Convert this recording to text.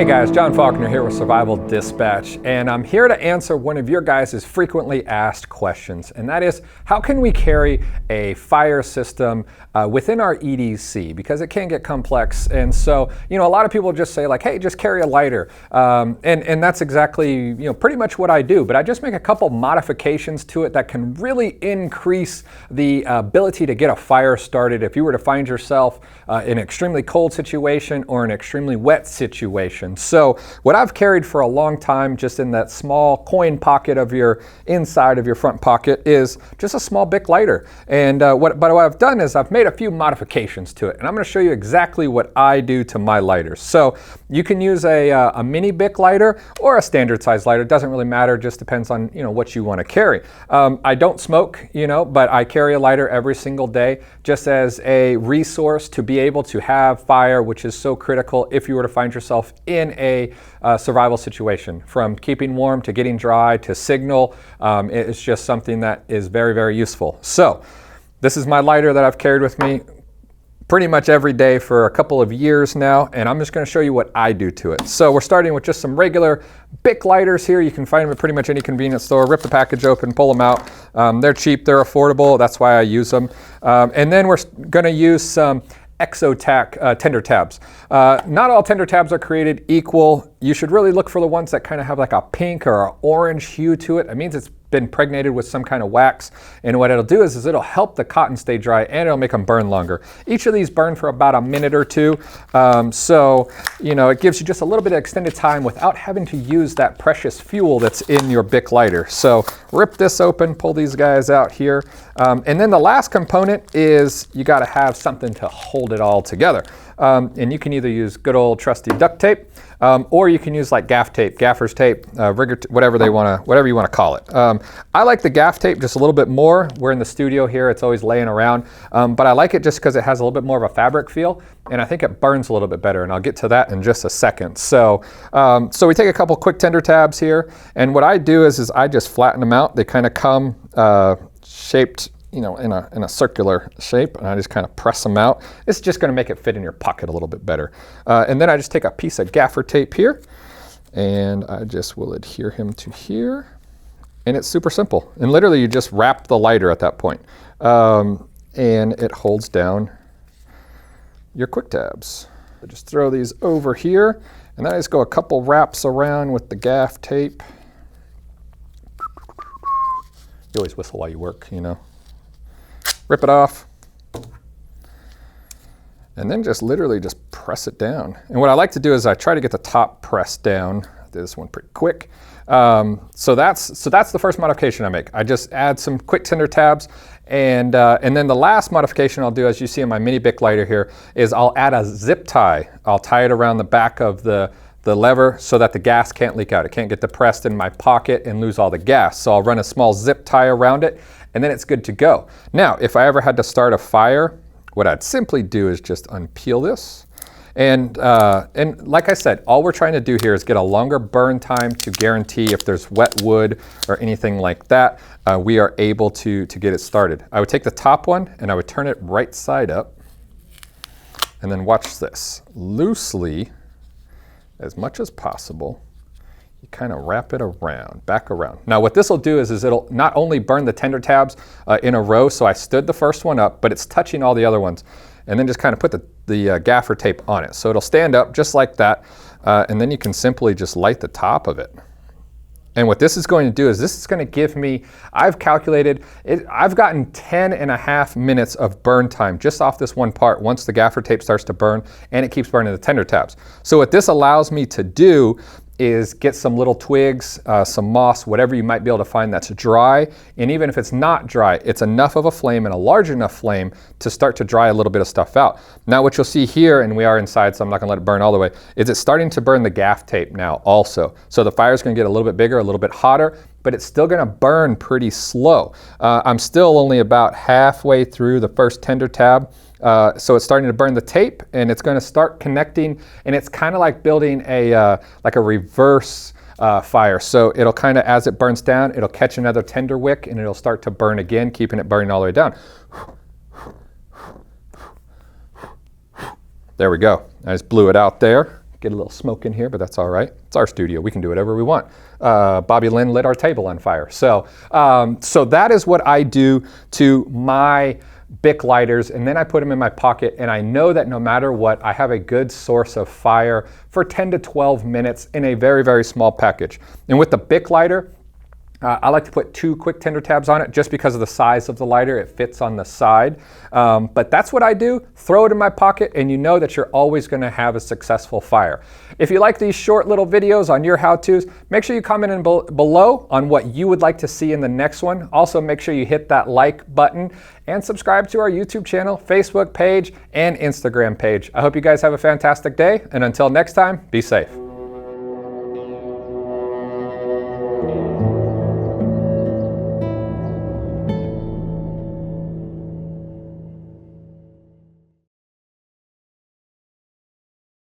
Hey guys, John Faulkner here with Survival Dispatch, and I'm here to answer one of your guys' frequently asked questions, and that is, how can we carry a fire system within our EDC? Because it can get complex, and so, a lot of people just say like, hey, just carry a lighter, and that's exactly, pretty much what I do, but I just make a couple modifications to it that can really increase the ability to get a fire started if you were to find yourself in an extremely cold situation or an extremely wet situation. So what I've carried for a long time, just in that small coin pocket of your inside of your front pocket, is just a small Bic lighter. And what I've done is I've made a few modifications to it, and I'm going to show you exactly what I do to my lighters. So you can use a mini Bic lighter or a standard size lighter. It doesn't really matter. Just depends on what you want to carry. I don't smoke, but I carry a lighter every single day just as a resource to be able to have fire, which is so critical if you were to find yourself in a survival situation. From keeping warm to getting dry to signal, it's just something that is very, very useful. So this is my lighter that I've carried with me pretty much every day for a couple of years now, and I'm just going to show you what I do to it. So we're starting with just some regular Bic lighters here. You can find them at pretty much any convenience store. Rip the package open, pull them out. They're cheap, they're affordable, that's why I use them. And then we're going to use some Exotac Tinder tabs. Not all Tinder tabs are created equal. You should really look for the ones that kind of have like a pink or an orange hue to it. It means it's been impregnated with some kind of wax, and what it'll do is it'll help the cotton stay dry and it'll make them burn longer. Each of these burn for about a minute or two, so it gives you just a little bit of extended time without having to use that precious fuel that's in your Bic lighter. So rip this open, pull these guys out here, and then the last component is you got to have something to hold it all together. And you can either use good old trusty duct tape, or you can use like gaff tape, gaffer's tape, rigger, whatever you want to call it. I like the gaff tape just a little bit more. We're in the studio here; it's always laying around, but I like it just because it has a little bit more of a fabric feel, and I think it burns a little bit better. And I'll get to that in just a second. So, so we take a couple quick Tinder tabs here, and what I do is I just flatten them out. They kind of come shaped, in a circular shape, and I just kind of press them out. It's just going to make it fit in your pocket a little bit better. And then I just take a piece of gaffer tape here, and I just will adhere him to here. And it's super simple. And literally you just wrap the lighter at that point. And it holds down your Quik tabs. So just throw these over here, and then I just go a couple wraps around with the gaff tape. You always whistle while you work, Rip it off, and then just literally just press it down. And what I like to do is I try to get the top pressed down. I did this one pretty quick. So that's the first modification I make. I just add some quick Tinder tabs, and then the last modification I'll do, as you see in my mini Bic lighter here, is I'll add a zip tie. I'll tie it around the back of the lever so that the gas can't leak out. It can't get depressed in my pocket and lose all the gas. So I'll run a small zip tie around it, and then it's good to go. Now, if I ever had to start a fire, what I'd simply do is just unpeel this. And like I said, all we're trying to do here is get a longer burn time to guarantee if there's wet wood or anything like that, we are able to get it started. I would take the top one and I would turn it right side up, and then watch this. Loosely, as much as possible, you kind of wrap it around, back around. Now what this will do is it'll not only burn the Tinder tabs in a row, so I stood the first one up, but it's touching all the other ones. And then just kind of put the gaffer tape on it. So it'll stand up just like that, and then you can simply just light the top of it. And what this is going to do is this is going to give me, I've calculated, I've gotten 10.5 minutes of burn time just off this one part once the gaffer tape starts to burn, and it keeps burning the Tinder tabs. So what this allows me to do is get some little twigs, some moss, whatever you might be able to find that's dry. And even if it's not dry, it's enough of a flame and a large enough flame to start to dry a little bit of stuff out. Now what you'll see here, and we are inside, so I'm not gonna let it burn all the way, is it's starting to burn the gaff tape now also. So the fire's gonna get a little bit bigger, a little bit hotter, but it's still gonna burn pretty slow. I'm still only about halfway through the first Tinder tab. So it's starting to burn the tape, and it's going to start connecting, and it's kind of like building a like a reverse fire. So it'll kind of, as it burns down, it'll catch another Tinder wick, and it'll start to burn again, keeping it burning all the way down. There we go. I just blew it out there. Get a little smoke in here, but that's all right. It's our studio. We can do whatever we want. Bobby Lynn lit our table on fire. So that is what I do to my Bic lighters, and then I put them in my pocket, and I know that no matter what, I have a good source of fire for 10 to 12 minutes in a very, very small package. And with the Bic lighter, I like to put 2 quick tinder tabs on it just because of the size of the lighter. It fits on the side. But that's what I do. Throw it in my pocket and you know that you're always going to have a successful fire. If you like these short little videos on your how-tos, make sure you comment in below on what you would like to see in the next one. Also, make sure you hit that like button and subscribe to our YouTube channel, Facebook page, and Instagram page. I hope you guys have a fantastic day. And until next time, be safe.